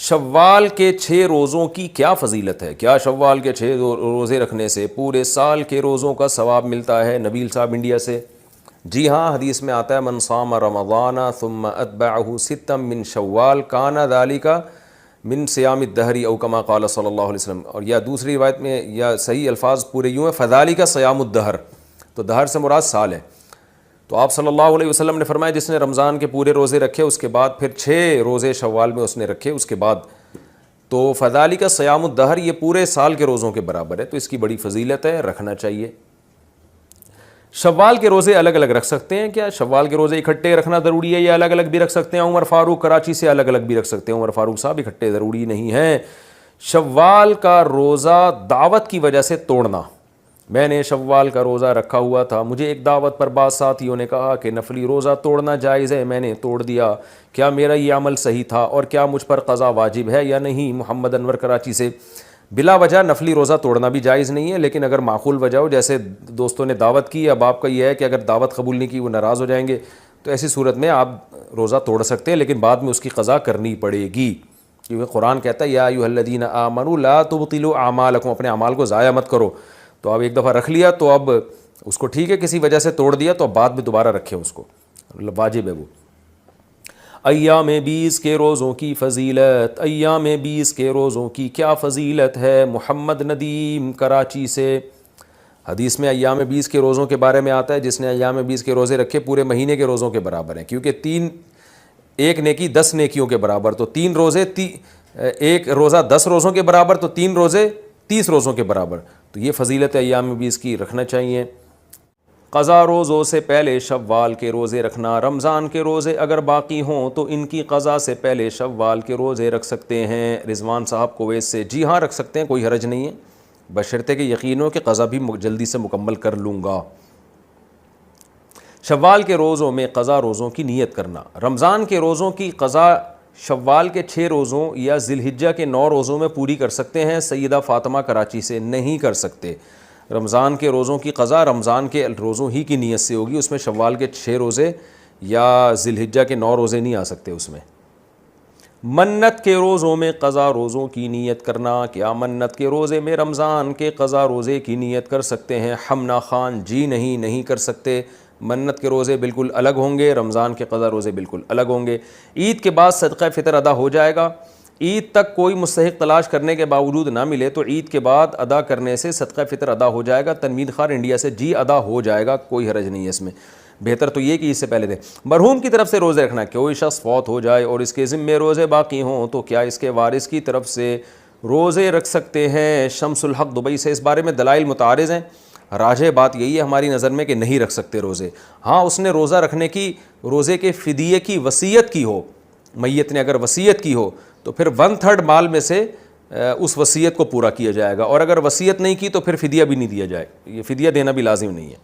शव्वाल के 6 रोज़ों की क्या फ़जीलत है? क्या शव्वाल के 6 रोज़े रखने से पूरे साल के रोज़ों का सवाब मिलता है? नबील साहब इंडिया से। जी हाँ, हदीस में आता है मन साम रमज़ाना सुम्मा अतबअहु सित्तम मिन शव्वाल काना ज़ालिका मिन सियामिद दहरी औ कमा क़ाल सल्लल्लाहु अलैहि वसल्लम। और या दूसरी रिवायत में या सही अल्फाज पूरे यूँ हैं फ़ज़ालिका सियामुद दहर, तो दहर से मुराद साल है। तो आप सल्लल्लाहु अलैहि वसल्लम ने फरमाया जिसने रमज़ान के पूरे रोज़े रखे उसके बाद फिर 6 रोज़े शव्वाल में उसने रखे उसके बाद, तो फ़ज़ालिका सियामुद दहर, ये पूरे साल के रोज़ों के बराबर है। तो इसकी बड़ी फजीलत है, रखना चाहिए। शव्वाल के रोज़े अलग अलग रख सकते हैं क्या? शव्वाल के रोज़े इकट्ठे रखना ज़रूरी है या अलग अलग भी रख सकते हैं? उमर फ़ारूक कराची से अलग अलग भी रख सकते हैं। उमर फ़ारूक साहब इकट्ठे ज़रूरी नहीं है। शव्वाल का रोज़ा दावत की वजह से तोड़ना, मैंने शव्वाल का रोज़ा रखा हुआ था, मुझे एक दावत पर बाद साथियों ने कहा कि नफली रोज़ा तोड़ना जायज़ है, मैंने तोड़ दिया, क्या मेरा ये अमल सही था और क्या मुझ पर क़ज़ा वाजिब है या नहीं? मोहम्मद अनवर कराची से। बिला वजह नफली रोज़ा तोड़ना भी जायज़ नहीं है, लेकिन अगर माकूल वजह हो, जैसे दोस्तों ने दावत की, अब आपका यह है कि अगर दावत कबूल नहीं की वो नाराज़ हो जाएंगे, तो ऐसी सूरत में आप रोज़ा तोड़ सकते हैं, लेकिन बाद में उसकी क़ज़ा करनी पड़ेगी, क्योंकि कुरान कहता है या अय्युहल्लज़ीना आमनू ला तुबतिलू आमालकुम, अपने अमाल को ज़ाया मत करो। तो अब एक दफ़ा रख लिया तो अब उसको ठीक है, किसी वजह से तोड़ दिया तो अब बाद में दोबारा रखें उसको, वाजिब है वो। अय्याम 20 के रोज़ों की फ़जीलत, अय्याम 20 के रोज़ों की क्या फ़जीलत है? मोहम्मद नदीम कराची से। हदीस में अय्याम 20 के रोज़ों के बारे में आता है जिसने अय्याम 20 के रोज़े रखे पूरे महीने के रोज़ों के बराबर हैं, क्योंकि एक नेकी 10 नेकियों के बराबर, तो 3 रोज़े एक रोज़ा 10 रोज़ों के बराबर, तो 3 रोज़े 30 रोज़ों के बराबर। तो ये फ़जीलत अय्याम 20 की रखना चाहिए। क़ज़ा रोज़ों से पहले शव्वाल के रोज़े रखना, रमज़ान के रोज़े अगर बाकी हों तो इनकी क़ज़ा से पहले शव्वाल के रोज़े रख सकते हैं। रिज़वान साहब कुवैत से। जी हाँ, रख सकते हैं, कोई हरज नहीं है, बशर्ते कि यकीन हो कि क़ज़ा भी जल्दी से मुकम्मल कर लूँगा। शव्वाल के रोज़ों में क़ज़ा रोज़ों की नीयत करना, रमज़ान के रोज़ों की क़ज़ा शव्वाल के 6 रोज़ों या ज़िलहिज्जा के 9 रोज़ों में पूरी कर सकते हैं। सैयदा फ़ातिमा कराची से। नहीं कर सकते। रमज़ान के रोज़ों की क़ज़ा रमज़ान के रोज़ों ही की नीयत से होगी, उसमें शव्वाल के 6 रोज़े या ज़िलहिज्जा के 9 रोज़े नहीं आ सकते उसमें। मन्नत के रोज़ों में क़ज़ा रोज़ों की नीयत करना, क्या मन्नत के रोज़े में रमज़ान के क़ज़ा रोज़े की नीयत कर सकते हैं? हमना खान, जी नहीं, नहीं कर सकते। मन्नत के रोज़े बिल्कुल अलग होंगे, रमज़ान के क़ज़ा रोज़े बिल्कुल अलग होंगे। ईद के बाद सदक़ा फ़ितर अदा हो जाएगा। ईद तक कोई मुस्तहिक़ तलाश करने के बावजूद ना मिले तो ईद के बाद अदा करने से सदक़ा फ़ितर अदा हो जाएगा। तनवीन खान इंडिया से। जी अदा हो जाएगा, कोई हरज नहीं है इसमें। बेहतर तो ये कि इससे पहले दें। मरहूम की तरफ से रोज़े रखना, कोई शख्स फौत हो जाए और इसके ज़िम्मे रोज़े बाकी हों तो क्या इसके वारिस की तरफ से रोज़े रख सकते हैं? शम्सुल हक़ दुबई से। इस बारे में दलाइल मुतारिज़ हैं। राजे बात यही है हमारी नज़र में कि नहीं रख सकते रोज़े। हाँ, उसने रोज़ा रखने की, रोज़े के फ़िदिये की वसीयत की हो, मैयत ने अगर वसीयत की हो तो फिर 1/3 माल में से उस वसीयत को पूरा किया जाएगा, और अगर वसीयत नहीं की तो फिर फ़िदिया भी नहीं दिया जाए। ये फ़िदिया देना भी लाजिम नहीं है।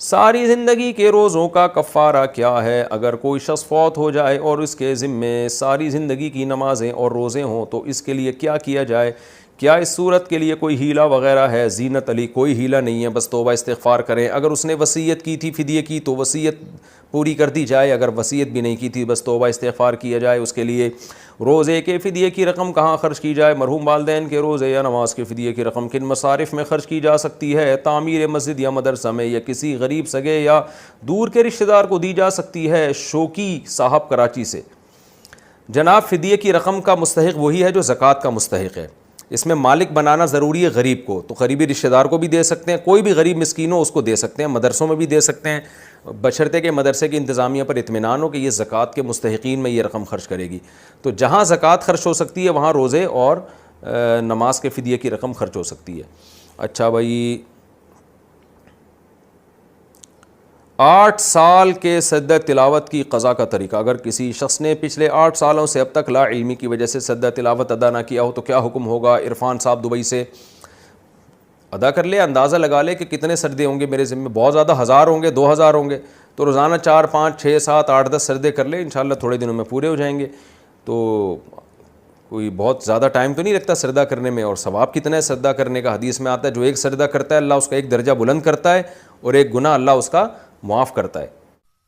सारी ज़िंदगी के रोज़ों का कफ़ारा क्या है? अगर कोई शख्स फौत हो जाए और इसके ज़िम्मे सारी ज़िंदगी की नमाज़ें और रोज़े हों तो इसके लिए क्या किया जाए? क्या इस सूरत के लिए कोई हीला वगैरह है? ज़ीनत अली, कोई हीला नहीं है, बस तौबा इस्तिग़फ़ार करें। अगर उसने वसीयत की थी फ़िदिये की तो वसीयत पूरी कर दी जाए, अगर वसीयत भी नहीं की थी बस तौबा इस्तिग़फ़ार किया जाए उसके लिए। रोज़े के फ़िदिये की रकम कहाँ ख़र्च की जाए? मरहूम वालिदैन के रोज़े या नमाज के फ़िदिये की रकम किन मसारिफ़ में ख़र्च की जा सकती है? तामीर मस्जिद या मदरसा में, या किसी गरीब सगे या दूर के रिश्तेदार को दी जा सकती है? शौकी साहब कराची से। जनाब, फ़िदिये की रकम का मुस्तहिक़ वही है जो ज़कात का मुस्तहिक़ है। इसमें मालिक बनाना ज़रूरी है गरीब को, तो गरीबी रिश्तेदार को भी दे सकते हैं, कोई भी गरीब मिस्कीन हो उसको दे सकते हैं, मदरसों में भी दे सकते हैं, बशर्ते के मदरसे की इंतज़ामिया पर इत्मीनान हो कि ये ज़कात के मुस्तहिक़ीन में ये रकम ख़र्च करेगी। तो जहाँ ज़कात ख़र्च हो सकती है वहाँ रोज़े और नमाज के फ़िदिये की रकम ख़र्च हो सकती है। अच्छा भाई, 8 साल के सद्दा तिलावत की क़ज़ा का तरीका। अगर किसी शख्स ने पिछले 8 सालों से अब तक ला इल्मी की वजह से सद्दा तिलावत अदा ना किया हो तो क्या हुक्म होगा? इरफान साहब दुबई से। अदा कर ले, अंदाज़ा लगा ले कि कितने सर्दे होंगे मेरे ज़िम्मे। बहुत ज़्यादा 1000 होंगे, 2000 होंगे, तो रोज़ाना 4, 5, 6, 7, 8, 10 सर्दे कर ले, इंशाअल्लाह थोड़े दिनों में पूरे हो जाएंगे। तो कोई बहुत ज़्यादा टाइम तो नहीं लगता सरदा करने में, और सवाब कितना है सरदा करने का? हदीस में आता है जो एक सरदा करता है अल्लाह उसका एक दर्जा बुलंद करता है और एक गुनाह अल्लाह उसका मुआफ़ करता है।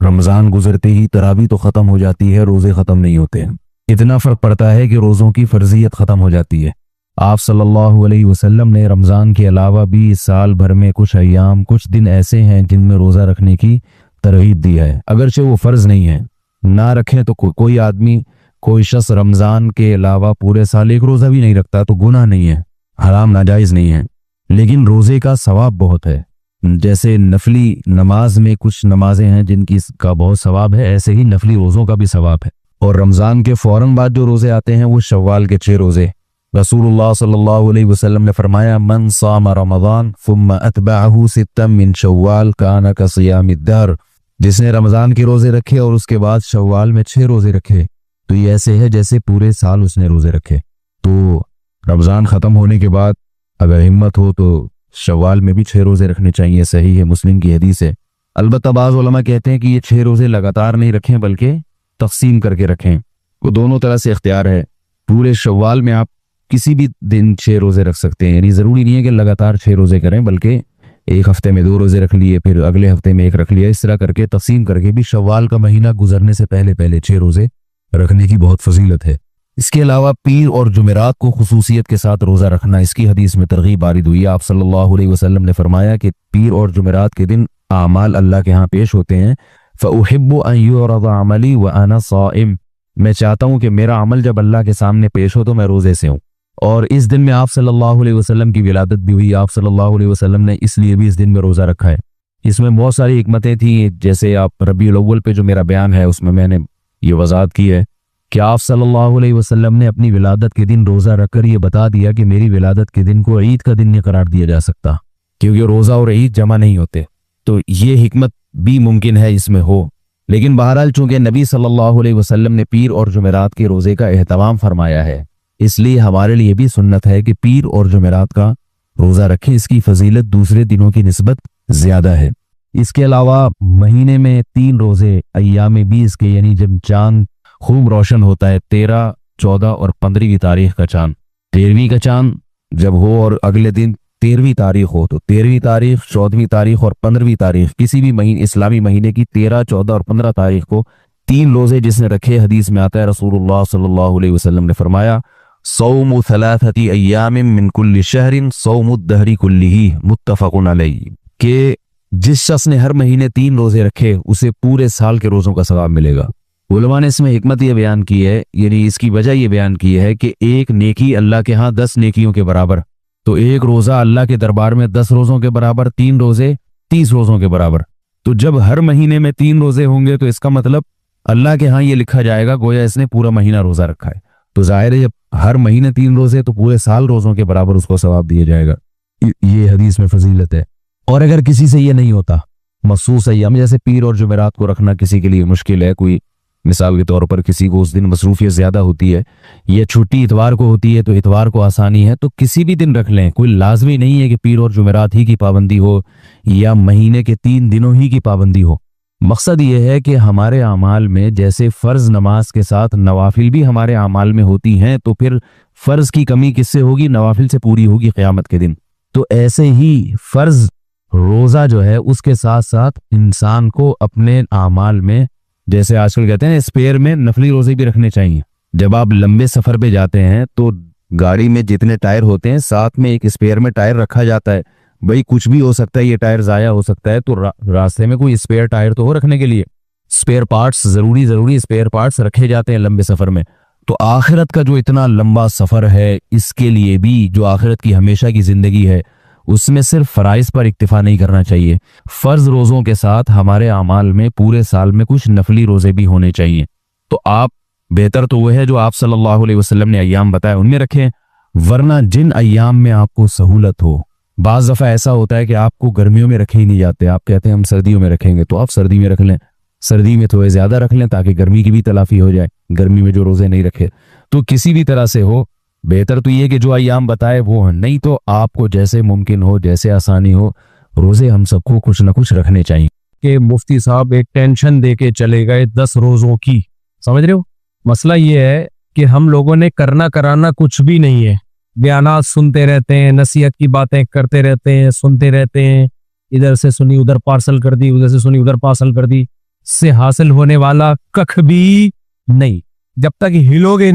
रमज़ान गुजरते ही तरावी तो ख़त्म हो जाती है, रोज़े ख़त्म नहीं होते हैं। इतना फ़र्क पड़ता है कि रोज़ों की फ़र्जियत ख़त्म हो जाती है। आप सल्लल्लाहु अलैहि वसल्लम ने रमज़ान के अलावा भी इस साल भर में कुछ अय्याम, कुछ दिन ऐसे हैं जिनमें रोज़ा रखने की तरगीब दी है, अगरचे वो फ़र्ज़ नहीं है। ना रखें तो कोई आदमी, कोई शख्स रमज़ान के अलावा पूरे साल एक रोज़ा भी नहीं रखता तो गुनाह नहीं है, हराम नाजायज़ नहीं है, लेकिन रोज़े का सवाब बहुत है। जैसे नफली नमाज में कुछ नमाजें हैं जिनकी का बहुत सवाब है, ऐसे ही नफली रोज़ों का भी सवाब है। और रमज़ान के फ़ौरन बाद जो रोज़े आते हैं वो शव्वाल के 6 रोज़े। रसूलुल्लाह सल्लल्लाहु अलैहि वसल्लम ने फरमाया, मन साम रमज़ान सुम्मा अतबअहु सित्तम मिन शव्वाल काना का सियामिद दहर। जिसने रमज़ान के रोज़े रखे और उसके बाद शव्वाल में 6 रोज़े रखे तो ये ऐसे है जैसे पूरे साल उसने रोज़े रखे। तो रमज़ान ख़त्म होने के बाद अगर हिम्मत हो तो शव्वाल में भी 6 रोज़े रखने चाहिए, सही है, मुस्लिम की हदीस है। अलबत्ता बाज़ उलमा कहते हैं कि ये 6 रोज़े लगातार नहीं रखें बल्कि तक़सीम करके रखें। वो दोनों तरह से इख्तियार है। पूरे शव्वाल में आप किसी भी दिन 6 रोज़े रख सकते हैं, यानी ज़रूरी नहीं है कि लगातार 6 रोज़े करें, बल्कि एक हफ्ते में 2 रोज़े रख लिए, फिर अगले हफ्ते में 1 रख लिया, इस तरह करके तक़सीम करके भी शव्वाल का महीना गुजरने से पहले पहले 6 रोज़े रखने की बहुत फजीलत है। इसके अलावा पीर और जुमेरात को खुसूसियत के साथ रोज़ा रखना, इसकी हदीस में तरगीब वारिद हुई। आप सल्लल्लाहु अलैहि वसल्लम ने फरमाया कि पीर और जुमेरात के दिन आमाल अल्लाह के यहाँ पेश होते हैं। फ़उहिब्बु अन युरद अमली व अना साइम, मैं चाहता हूँ कि मेरा अमल जब अल्लाह के सामने पेश हो तो मैं रोज़े से हूँ। और इस दिन में आप सल्लल्लाहु अलैहि वसल्लम की विलादत भी हुई। आप सल्लल्लाहु अलैहि वसल्लम ने इसलिए भी इस दिन में रोज़ा रखा है। इसमें बहुत सारी हिकमतें थी, जैसे आप रबीउल अव्वल पे जो मेरा बयान है उसमें मैंने ये वजाहत की है कि आप सल्लल्लाहु अलैहि वसल्लम ने अपनी विलादत के दिन रोज़ा रखकर ये बता दिया कि मेरी विलादत के दिन को ईद का दिन नहीं करार दिया जा सकता, क्योंकि रोज़ा और ईद जमा नहीं होते। तो ये हिकमत भी मुमकिन है इसमें हो। लेकिन बहरहाल चूंकि नबी सल्लल्लाहु अलैहि वसल्लम ने पीर और जुमेरात के रोज़े का एहतमाम फरमाया है, इसलिए हमारे लिए भी सुन्नत है कि पीर और जुमेरात का रोज़ा रखें। इसकी फजीलत दूसरे दिनों की निस्बत ज़्यादा है। इसके अलावा महीने में 3 रोज़े अय्याम 20 के, यानी जब चांद खूब रोशन होता है, 13, 14 और 15वीं तारीख का चांद, 13वीं का चांद जब हो और अगले दिन 13वीं तारीख हो तो 13वीं तारीख, 14वीं तारीख और 15वीं तारीख, किसी भी महीने इस्लामी महीने की 13, 14 और 15 तारीख को 3 रोज़े जिसने रखे, हदीस में आता है रसूलुल्लाह सल्लल्लाहु अलैहि वसल्लम ने फरमाया, सौमु थलाथती अय्यामिन मिन कुल्लि शहरिन सौमु दहरी कुल्लिही मुत्तफकुन अलैहि, के जिस शख्स ने हर महीने 3 रोज़े रखे उसे पूरे साल के रोज़ों का सवाब मिलेगा। उलमा ने इसमें हिकमत ये बयान की है, यानी इसकी वजह ये बयान की है कि एक नेकी अल्लाह के यहाँ 10 नेकियों के बराबर, तो एक रोज़ा अल्लाह के दरबार में 10 रोज़ों के बराबर, 3 रोज़े 30 रोज़ों के बराबर। तो जब हर महीने में 3 रोज़े होंगे तो इसका मतलब अल्लाह के यहाँ ये लिखा जाएगा गोया इसने पूरा महीना रोज़ा रखा है। तो जाहिर है जब हर महीने 3 रोज़े तो पूरे साल रोज़ों के बराबर उसको सवाब दिया जाएगा। ये हदीस में फजीलत है। और अगर किसी से ये नहीं होता, मखसूस अय्याम जैसे पीर और जुमेरात को रखना किसी के लिए मुश्किल है, कोई मिसाल के तौर पर किसी को उस दिन मसरूफियत ज़्यादा होती है या छुट्टी इतवार को होती है तो इतवार को आसानी है, तो किसी भी दिन रख लें। कोई लाजमी नहीं है कि पीर और जुमेरात ही की पाबंदी हो या महीने के 3 दिनों ही की पाबंदी हो। मकसद ये है कि हमारे अमाल में जैसे फ़र्ज़ नमाज के साथ नवाफिल भी हमारे अमाल में होती हैं, तो फिर फ़र्ज़ की कमी किससे होगी? नवाफिल से पूरी होगी क़यामत के दिन। तो ऐसे ही फ़र्ज़ रोज़ा जो है उसके साथ साथ इंसान को अपने अमाल में, जैसे आजकल कहते हैं स्पेयर में, नफली रोज़े भी रखने चाहिए। जब आप लंबे सफ़र पे जाते हैं तो गाड़ी में जितने टायर होते हैं साथ में एक स्पेयर में टायर रखा जाता है। भाई कुछ भी हो सकता है, ये टायर ज़ाया हो सकता है, तो रास्ते में कोई स्पेयर टायर तो हो रखने के लिए। स्पेयर पार्ट्स ज़रूरी स्पेयर पार्ट्स रखे जाते हैं लंबे सफ़र में। तो आखिरत का जो इतना लंबा सफ़र है, इसके लिए भी जो आखिरत की हमेशा की ज़िंदगी है, उसमें सिर्फ फ़राइज़ पर इक्तिफा नहीं करना चाहिए। फ़र्ज़ रोज़ों के साथ हमारे अमाल में पूरे साल में कुछ नफली रोज़े भी होने चाहिए। तो आप बेहतर तो वह है जो आप सल्लल्लाहु अलैहि वसल्लम ने अय्याम बताए उनमें रखें, वरना जिन अय्याम में आपको सहूलत हो। बाज़ दफ़ा ऐसा होता है कि आपको गर्मियों में रखे ही नहीं जाते, आप कहते हैं हम सर्दियों में रखेंगे, तो आप सर्दी में रख लें, सर्दी में थोड़े ज़्यादा रख लें ताकि गर्मी की भी तलाफ़ी हो जाए, गर्मी में जो रोज़े नहीं रखे। तो किसी भी तरह से हो, बेहतर तो ये कि जो अय्याम बताए वो हैं, नहीं तो आपको जैसे मुमकिन हो, जैसे आसानी हो, रोज़े हम सबको कुछ ना कुछ रखने चाहिए। कि मुफ्ती साहब एक टेंशन दे के चले गए 10 रोज़ों की, समझ रहे हो? मसला ये है कि हम लोगों ने करना कराना कुछ भी नहीं है, बयानात सुनते रहते हैं, नसीहत की बातें करते रहते हैं, सुनते रहते हैं, इधर से सुनी उधर पार्सल कर दी, उधर से सुनी उधर पार्सल कर दी, से हासिल होने वाला कख भी नहीं। जब तक हिलोगे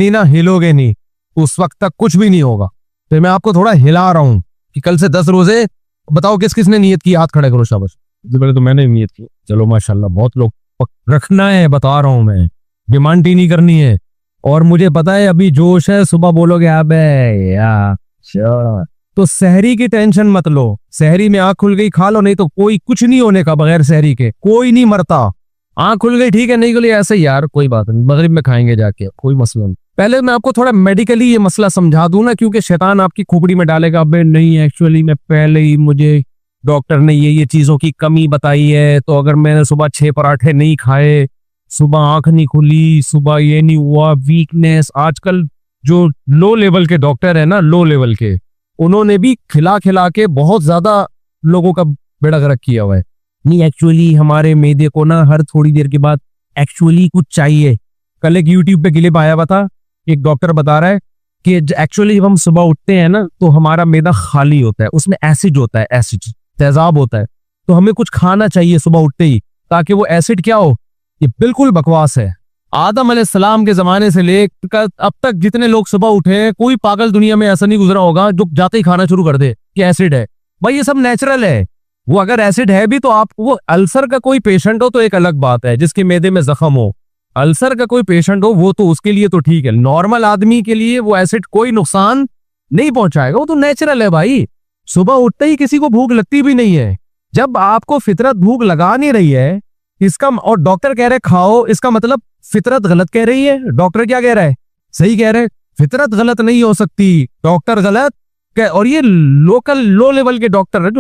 नहीं उस वक्त तक कुछ भी नहीं होगा। तो मैं आपको थोड़ा हिला रहा हूं कि कल से 10 रोजे बताओ किस किसने नियत की, हाथ खड़े करो शाबाश। सबसे पहले तो मैंने नियत की, चलो माशाल्लाह बहुत लोग। रखना है, बता रहा हूं मैं, डिमांड ही नहीं करनी है। और मुझे पता है अभी जोश है, सुबह बोलोगे अबे यार तो सहरी की टेंशन मत लो, सहरी में आंख खुल गई खा लो, नहीं तो कोई कुछ नहीं होने का बगैर सहरी के, कोई नहीं मरता। आंख खुल गई ठीक है, नहीं खुली ऐसे ही यार कोई बात नहीं, मगरिब में खाएंगे जाके, कोई मसला नहीं। पहले मैं आपको थोड़ा मेडिकली ये मसला समझा दूं ना, क्योंकि शैतान आपकी खोपड़ी में डालेगा अबे नहीं एक्चुअली में पहले ही मुझे डॉक्टर ने ये चीजों की कमी बताई है, तो अगर मैंने सुबह 6 पराठे नहीं खाए, सुबह आंख नहीं खुली, सुबह ये नहीं हुआ, वीकनेस। आजकल जो लो लेवल के डॉक्टर है ना, लो लेवल के, उन्होंने भी खिला खिला के बहुत ज्यादा लोगों का बेड़ा गर्क किया हुआ है। नहीं एक्चुअली हमारे मैदे को ना हर थोड़ी देर के बाद एक्चुअली कुछ चाहिए। कल एक यूट्यूब पे क्लिप आया हुआ था, एक डॉक्टर बता रहा है कि एक्चुअली जब हम सुबह उठते हैं ना तो हमारा मैदा खाली होता है, उसमें एसिड होता है, एसिड तेजाब होता है, तो हमें कुछ खाना चाहिए सुबह उठते ही ताकि वो एसिड क्या हो। ये बिल्कुल बकवास है। आदम अलैहिस्सलाम के जमाने से लेकर अब तक जितने लोग सुबह उठे हैं, कोई पागल दुनिया में ऐसा नहीं गुजरा होगा जो जाते ही खाना शुरू कर दे कि एसिड है। भाई ये सब नेचुरल है। वो अगर एसिड है भी तो आप, वो अल्सर का कोई पेशेंट हो तो एक अलग बात है, जिसके मैदे में जख्म हो, अल्सर का कोई पेशेंट हो वो तो उसके लिए तो ठीक है। नॉर्मल आदमी के लिए वो एसिड कोई नुकसान नहीं पहुंचाएगा, वो तो नेचुरल है भाई। सुबह उठते ही किसी को भूख लगती भी नहीं है। जब आपको फितरत भूख लगा नहीं रही है इसका, और डॉक्टर कह रहे खाओ, इसका मतलब फितरत गलत कह रही है। डॉक्टर क्या कह रहा है? सही कह रहे हैं, फितरत गलत नहीं हो सकती, डॉक्टर गलत। और ये लोकल लो लेवल के डॉक्टर है,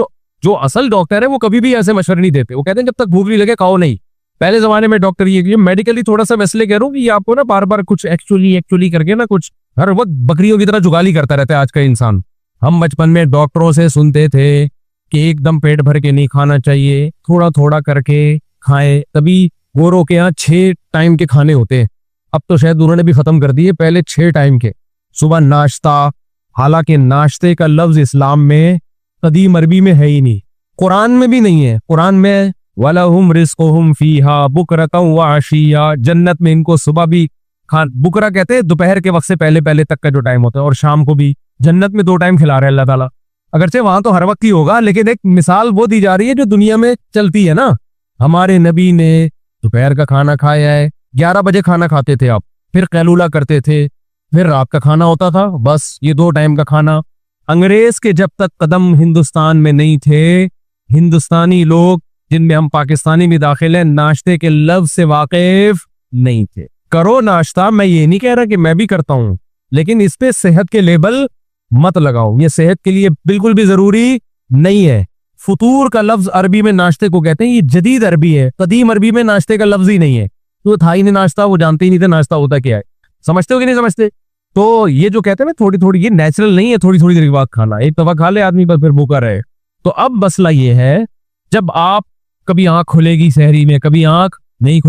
जो असल डॉक्टर है वो कभी भी ऐसे मशवरे नहीं देते। वो कहते हैं जब तक भूख नहीं लगे खाओ नहीं। पहले जमाने में डॉक्टर ये मेडिकली थोड़ा सा मैं इसलिए कह रहा हूँ कि आपको ना बार बार कुछ एक्चुअली करके ना कुछ हर वक्त बकरियों की तरह जुगाली करता रहता है आज का इंसान। हम बचपन में डॉक्टरों से सुनते थे कि एकदम पेट भर के नहीं खाना चाहिए, थोड़ा थोड़ा करके खाएं। तभी गोरों के यहाँ 6 टाइम के खाने होते हैं, अब तो शायद उन्होंने भी खत्म कर दिए, पहले 6 टाइम के। सुबह नाश्ता, हालांकि नाश्ते का लफ्ज इस्लाम में कदीम अरबी में है ही नहीं, कुरान में भी नहीं है। कुरान में वलहुम रिज़्क़ुहुम फीहा बुकरतन व अशिया, जन्नत में इनको सुबह भी बुकरा कहते हैं दोपहर के वक्त से पहले पहले तक का जो टाइम होता है, और शाम को भी जन्नत में 2 टाइम खिला रहे हैं अल्लाह ताला। अगरचे वहां तो हर वक्त ही होगा, लेकिन एक मिसाल वो दी जा रही है जो दुनिया में चलती है ना। हमारे नबी ने दोपहर का खाना खाया है, 11 बजे खाना खाते थे आप, फिर कैलूला करते थे, फिर रात का खाना होता था, बस ये 2 टाइम का खाना। अंग्रेज के जब तक कदम हिंदुस्तान में नहीं थे, हिंदुस्तानी लोग जिनमें हम पाकिस्तानी भी दाखिल हैं, नाश्ते के लफ्ज से वाकिफ नहीं थे। करो नाश्ता, मैं ये नहीं कह रहा कि मैं भी करता हूं, लेकिन इस पे सेहत के लेबल मत लगाओ, ये सेहत के लिए बिल्कुल भी जरूरी नहीं है। फुतूर का लफ्ज अरबी में नाश्ते को कहते हैं, ये जदीद अरबी है, कदीम अरबी में नाश्ते का लफ्ज ही नहीं है। तो था ही नहीं नाश्ता, वो जानते ही नहीं थे नाश्ता होता क्या है। समझते हो कि नहीं समझते? तो ये जो कहते हैं ना थोड़ी थोड़ी, ये नेचुरल नहीं है थोड़ी थोड़ी देर के बाद खाना, एक दफा खा ले आदमी पर फिर भूखा रहे। तो अब मसला ये है, जब आप कभी आंख खुलेगी शहरी में, कभी आंख नहीं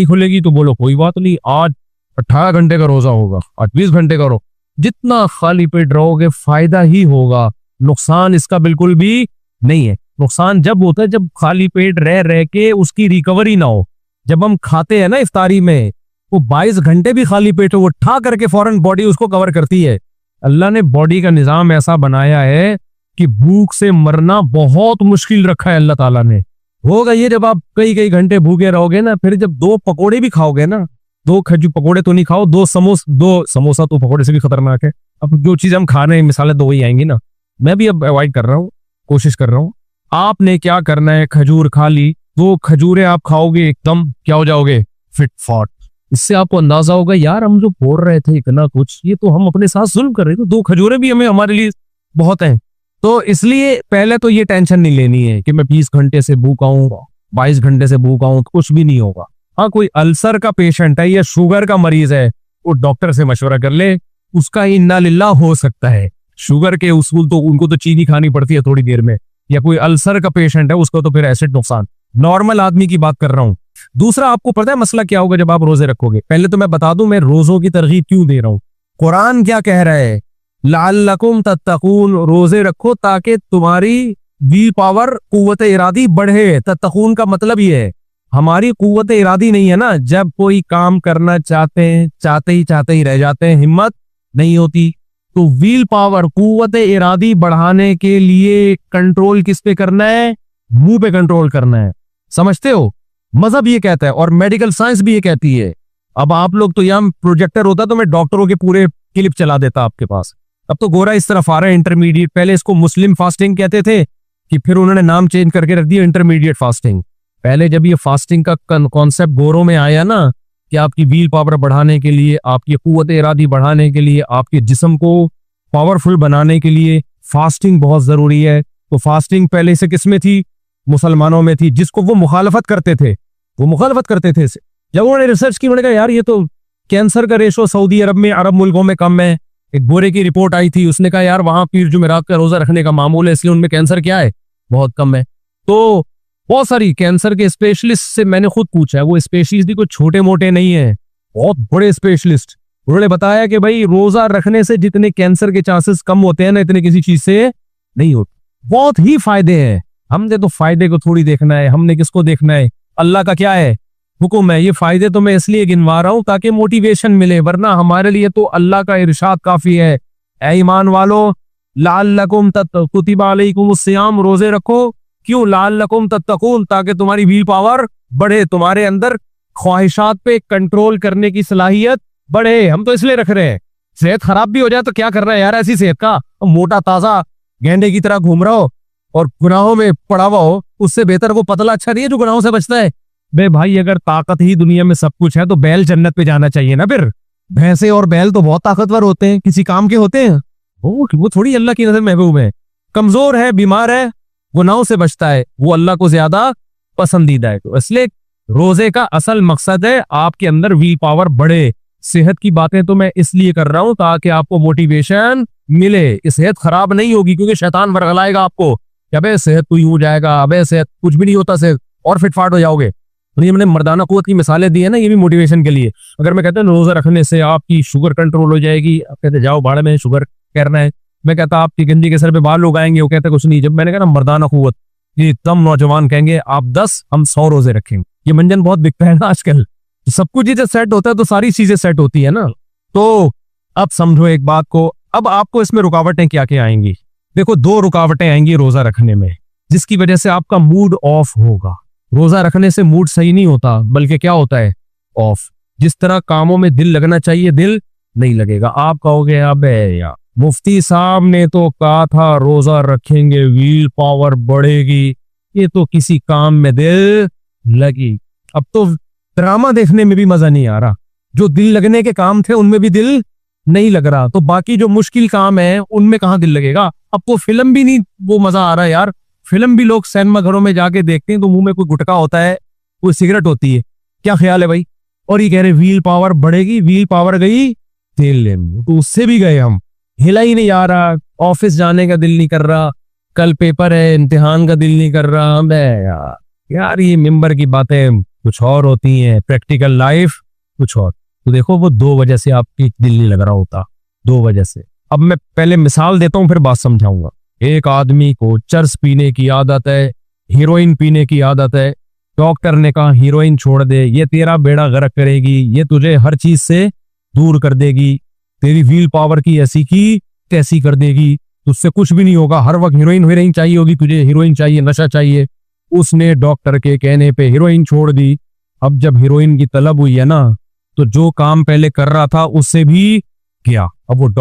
खुलेगी तो बोलो कोई बात नहीं, आज 18 घंटे का रोजा होगा, 28 घंटे का रो, जितना खाली पेट रहोगे फायदा ही होगा, नुकसान इसका बिल्कुल भी नहीं है। नुकसान जब होता है जब खाली पेट रह के उसकी रिकवरी ना हो। जब हम खाते हैं ना इफ्तारी में, वो 22 घंटे भी खाली पेट हो, वो ठा करके फौरन बॉडी उसको कवर करती है। अल्लाह ने बॉडी का निजाम ऐसा बनाया है कि भूख से मरना बहुत मुश्किल रखा है अल्लाह ताला ने। होगा ये जब आप कई घंटे भूखे रहोगे ना, फिर जब 2 पकोड़े भी खाओगे ना, 2 खजूर पकोड़े तो नहीं खाओ, 2 समोसा तो पकोड़े से भी खतरनाक है। अब जो चीज हम खा रहे हैं मिसालें 2 ही आएंगी ना, मैं भी अब अवॉइड कर रहा हूँ, कोशिश कर रहा हूँ। आपने क्या करना है, खजूर खा ली, 2 खजूरें आप खाओगे एकदम क्या हो जाओगे, फिट फॉट। इससे आपको अंदाजा होगा यार हम जो बोल रहे थे इतना कुछ, ये तो हम अपने साथ जुल्म कर रहे थे, 2 खजूरें भी हमें हमारे लिए बहुत हैं। तो इसलिए पहले तो ये टेंशन नहीं लेनी है कि मैं 20 घंटे से भूखा हूँ, 22 घंटे से भूखा हूँ, कुछ भी नहीं होगा। हाँ, कोई अल्सर का पेशेंट है या शुगर का मरीज है, वो डॉक्टर से मशवरा कर ले, उसका इन्ना लिल्लाह हो सकता है। शुगर के उसूल तो उनको तो चीनी खानी पड़ती है थोड़ी देर में, या कोई अल्सर का पेशेंट है उसको तो फिर एसिड नुकसान। नॉर्मल आदमी की बात कर रहा हूँ। दूसरा, आपको पता है मसला क्या होगा जब आप रोजे रखोगे? पहले तो मैं बता दूं मैं रोजों की तरगीब क्यों दे रहा हूं। कुरान क्या कह रहा है, लअल्लकुम तत्तकून, रोजे रखो ताकि तुम्हारी विल पावर, कुव्वत इरादी बढ़े। तत्तकून का मतलब ये है हमारी कुव्वत इरादी नहीं है ना, जब कोई काम करना चाहते ही रह जाते हैं, हिम्मत नहीं होती। तो व्हील पावर, कुव्वत इरादी बढ़ाने के लिए कंट्रोल किस पे करना है? मुंह पे कंट्रोल करना है। समझते हो? मजहब ये कहता है और मेडिकल साइंस भी ये कहती है। अब आप लोग तो यहाँ प्रोजेक्टर होता तो मैं डॉक्टरों के पूरे क्लिप चला देता आपके पास। अब तो गोरा इस तरफ आ रहा है, इंटरमीडिएट। पहले इसको मुस्लिम फास्टिंग कहते थे कि फिर उन्होंने नाम चेंज करके रख दिया इंटरमीडिएट फास्टिंग। पहले जब ये फास्टिंग का कॉन्सेप्ट गोरों में आया ना कि आपकी व्हील पावर बढ़ाने के लिए, आपकी कुव्वत इरादी बढ़ाने के लिए, आपके जिस्म को पावरफुल बनाने के लिए फास्टिंग बहुत जरूरी है। तो फास्टिंग पहले से किसमें थी? मुसलमानों में थी, जिसको वो मुखालफत करते थे। जब उन्होंने रिसर्च की, उन्होंने कहा यार ये तो कैंसर का रेशो सऊदी अरब में, अरब मुल्कों में कम है। एक गोरे की रिपोर्ट आई थी, उसने कहा यार वहां पीर जुमेरात का रोजा रखने का मामूल है, इसलिए उनमें कैंसर क्या है, बहुत कम है। तो बहुत सारी कैंसर के स्पेशलिस्ट से मैंने खुद पूछा है, वो स्पेशलिस्ट भी कोई छोटे मोटे नहीं है, बहुत बड़े स्पेशलिस्ट। उन्होंने बताया कि भाई रोजा रखने से जितने कैंसर के चांसेस कम होते हैं ना, इतने किसी चीज से नहीं होते। बहुत ही फायदे हैं। हमने तो फायदे को थोड़ी देखना है, हमने किसको देखना है? अल्लाह का क्या है हुक्म है। ये फायदे तो मैं इसलिए गिनवा रहा हूं ताकि मोटिवेशन मिले, वरना हमारे लिए तो अल्लाह का इरशाद काफी है। ऐ ईमान वालो लअल्लकुम कुतिबा अलैकुमुस सियाम, रोजे रखो। क्यों? लअल्लकुम तत्तकून, ताकि तुम्हारी व्हील पावर बढ़े, तुम्हारे अंदर ख्वाहिशात पे कंट्रोल करने की सलाहियत बढ़े। हम तो इसलिए रख रहे हैं। सेहत खराब भी हो जाए तो क्या कर रहा है यार ऐसी सेहत का? मोटा ताजा गेंडे की तरह घूम रहा हो और गुनाहों में पड़ा हुआ हो, उससे बेहतर वो पतला अच्छा नहीं है जो गुनाहों से बचता है। बे भाई, अगर ताकत ही दुनिया में सब कुछ है तो बैल जन्नत पे जाना चाहिए ना। फिर भैंसे और बैल तो बहुत ताकतवर होते हैं, किसी काम के होते हैं। वो थोड़ी अल्लाह की नजर महबूब है। कमजोर है, बीमार है, गुनाहों से बचता है, वो अल्लाह को ज्यादा पसंदीदा है। तो इसलिए रोजे का असल मकसद है आपके अंदर व्हील पावर बढ़े। सेहत की बातें तो मैं इसलिए कर रहा हूं ताकि आपको मोटिवेशन मिले। सेहत खराब नहीं होगी क्योंकि शैतान वर्गलाएगा आपको, अबे सेहत तो यूं जाएगा, अबे सेहत कुछ भी नहीं होता, सेहत और फिटफाट हो जाओगे। तो ये मैंने मर्दाना कुव्वत की मिसालें दी है ना, ये भी मोटिवेशन के लिए। अगर मैं कहता हूँ रोजा रखने से आपकी शुगर कंट्रोल हो जाएगी, आप कहते जाओ भाड़ में, शुगर करना है। मैं कहता आपकी गंजी के सर पे बाल उगाएंगे, वो कहते कुछ नहीं। जब मैंने कहा ना मर्दाना कुव्वत, ये तम नौजवान कहेंगे आप 10 हम 100 रोजे रखेंगे। ये मंजन बहुत बिकता है ना आजकल। तो सब कुछ जब सेट होता है तो सारी चीजें सेट होती है ना। तो अब समझो एक बात को, अब आपको इसमें रुकावटें क्या क्या आएंगी? देखो 2 रुकावटें आएंगी रोजा रखने में, जिसकी वजह से आपका मूड ऑफ होगा। रोजा रखने से मूड सही नहीं होता, बल्कि क्या होता है? ऑफ। जिस तरह कामों में दिल लगना चाहिए, दिल नहीं लगेगा। आप कहोगे अबे यार मुफ्ती साहब ने तो कहा था रोजा रखेंगे व्हील पावर बढ़ेगी, ये तो किसी काम में दिल लगी। अब तो ड्रामा देखने में भी मजा नहीं आ रहा, जो दिल लगने के काम थे उनमें भी दिल नहीं लग रहा, तो बाकी जो मुश्किल काम है उनमें कहाँ दिल लगेगा? अब वो फिल्म भी नहीं वो मजा आ रहा है यार। फिल्म भी लोग सिनेमा घरों में जाके देखते हैं तो मुंह में कोई गुटखा होता है, कोई सिगरेट होती है। क्या ख्याल है भाई? और ये कह रहे व्हील पावर बढ़ेगी, व्हील पावर गई तेल लेने, तो उससे भी गए हम। हिला ही नहीं आ रहा, ऑफिस जाने का दिल नहीं कर रहा, कल पेपर है, इम्तिहान का दिल नहीं कर रहा। यार यार ये मिंबर की बातें कुछ और होती हैं, प्रैक्टिकल लाइफ कुछ और। तो देखो वो 2 वजह से आपकी दिल नहीं लग रहा होता, 2 वजह से। अब मैं पहले मिसाल देता हूं फिर बात समझाऊंगा। एक आदमी को चर्स पीने की आदत है, हीरोइन पीने की आदत है। डॉक्टर ने कहा हीरोइन छोड़ दे, ये तेरा बेड़ा गर्क करेगी, ये तुझे हर चीज से दूर कर देगी, तेरी व्हील पावर की ऐसी की तैसी कर देगी, तुझसे कुछ भी नहीं होगा, हर वक्त हीरोइन चाहिए होगी तुझे, हीरोइन चाहिए, नशा चाहिए। उसने डॉक्टर के कहने पे हीरोइन छोड़ दी। अब जब हीरोइन की तलब हुई है ना, तो जो काम पहले कर रहा था उससे भी किया। अब वो डॉक्टर